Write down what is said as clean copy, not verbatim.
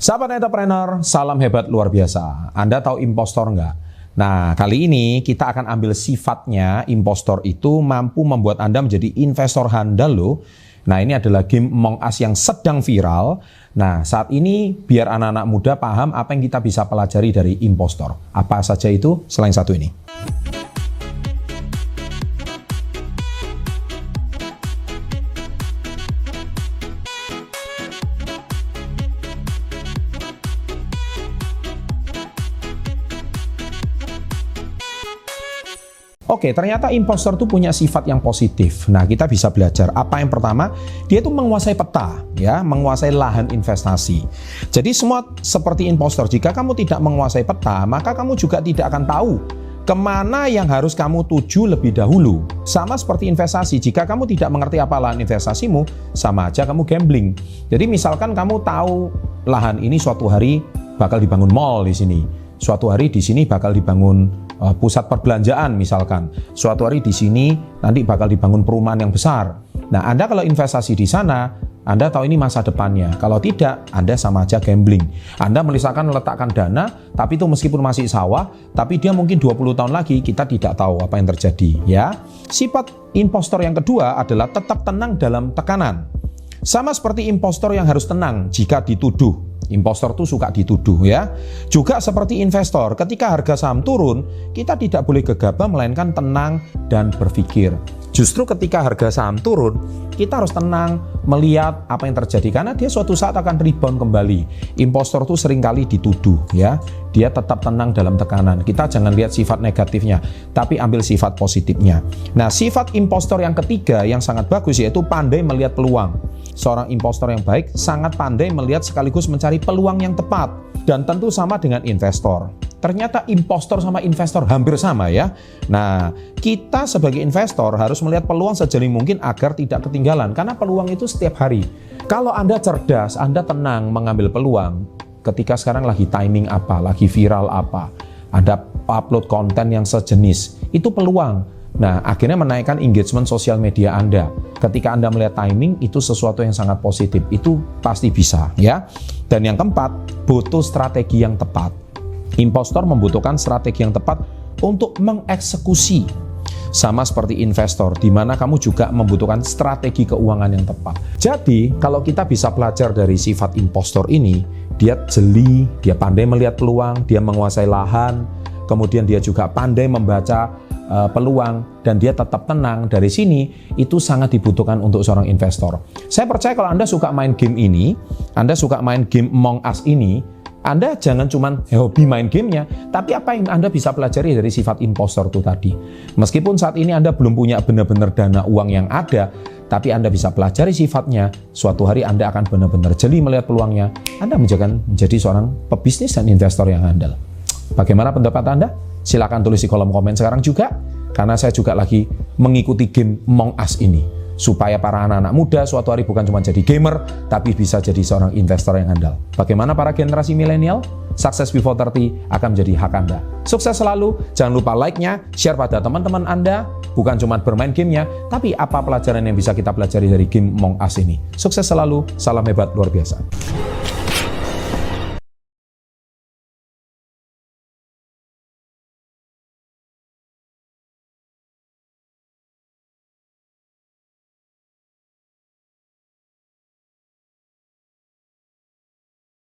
Sahabat entrepreneur, salam hebat luar biasa. Anda tahu impostor nggak? Nah, kali ini kita akan ambil sifatnya impostor itu mampu membuat Anda menjadi investor handal loh. Nah, ini adalah game Among Us yang sedang viral. Nah, saat ini biar anak-anak muda paham apa yang kita bisa pelajari dari impostor. Apa saja itu selain satu ini. Oke, ternyata impostor itu punya sifat yang positif. Nah, kita bisa belajar. Apa yang pertama? Dia itu menguasai peta, ya, menguasai lahan investasi. Jadi semua seperti impostor. Jika kamu tidak menguasai peta, maka kamu juga tidak akan tahu kemana yang harus kamu tuju lebih dahulu. Sama seperti investasi. Jika kamu tidak mengerti apa lahan investasimu, sama aja kamu gambling. Jadi misalkan kamu tahu lahan ini suatu hari bakal dibangun mall di sini. Suatu hari di sini bakal dibangun pusat perbelanjaan misalkan. Suatu hari di sini nanti bakal dibangun perumahan yang besar. Nah, Anda kalau investasi di sana, Anda tahu ini masa depannya. Kalau tidak, Anda sama aja gambling. Anda misalkan meletakkan dana, tapi itu meskipun masih sawah, tapi dia mungkin 20 tahun lagi, kita tidak tahu apa yang terjadi, ya. Sifat impostor yang kedua adalah tetap tenang dalam tekanan. Sama seperti impostor yang harus tenang jika dituduh. Impostor itu suka dituduh, ya. Juga seperti investor, ketika harga saham turun, kita tidak boleh gegabah melainkan tenang dan berpikir. Justru ketika harga saham turun, kita harus tenang melihat apa yang terjadi karena dia suatu saat akan rebound kembali. Impostor itu seringkali dituduh, ya. Dia tetap tenang dalam tekanan. Kita jangan lihat sifat negatifnya, tapi ambil sifat positifnya. Nah, sifat impostor yang ketiga yang sangat bagus yaitu pandai melihat peluang. Seorang impostor yang baik sangat pandai melihat sekaligus mencari peluang yang tepat. Dan tentu sama dengan investor. Ternyata impostor sama investor hampir sama, ya. Nah, kita sebagai investor harus melihat peluang sejauh mungkin agar tidak ketinggalan. Karena peluang itu setiap hari. Kalau Anda cerdas, Anda tenang mengambil peluang. Ketika sekarang lagi timing apa, lagi viral apa, ada upload konten yang sejenis, itu peluang. Nah, akhirnya menaikkan engagement sosial media Anda. Ketika Anda melihat timing, itu sesuatu yang sangat positif. Itu pasti bisa, ya. Dan yang keempat, butuh strategi yang tepat. Impostor membutuhkan strategi yang tepat untuk mengeksekusi. Sama seperti investor, di mana kamu juga membutuhkan strategi keuangan yang tepat. Jadi, kalau kita bisa belajar dari sifat impostor ini, dia jeli, dia pandai melihat peluang, dia menguasai lahan, kemudian dia juga pandai membaca peluang, dan dia tetap tenang. Dari sini itu sangat dibutuhkan untuk seorang investor. Saya percaya kalau Anda suka main game ini, Anda suka main game Among Us ini, Anda jangan cuma hobi main gamenya, tapi apa yang Anda bisa pelajari dari sifat impostor itu tadi. Meskipun saat ini Anda belum punya benar-benar dana uang yang ada, tapi Anda bisa pelajari sifatnya, suatu hari Anda akan benar-benar jeli melihat peluangnya. Anda menjadi seorang pebisnis dan investor yang handal. Bagaimana pendapat Anda? Silakan tulis di kolom komen sekarang juga, karena saya juga lagi mengikuti game Among Us ini, supaya para anak-anak muda suatu hari bukan cuma jadi gamer, tapi bisa jadi seorang investor yang handal. Bagaimana para generasi milenial? Success before 30 akan menjadi hak Anda. Sukses selalu, jangan lupa like-nya, share pada teman-teman Anda, bukan cuma bermain gamenya, tapi apa pelajaran yang bisa kita pelajari dari game Among Us ini. Sukses selalu, salam hebat luar biasa.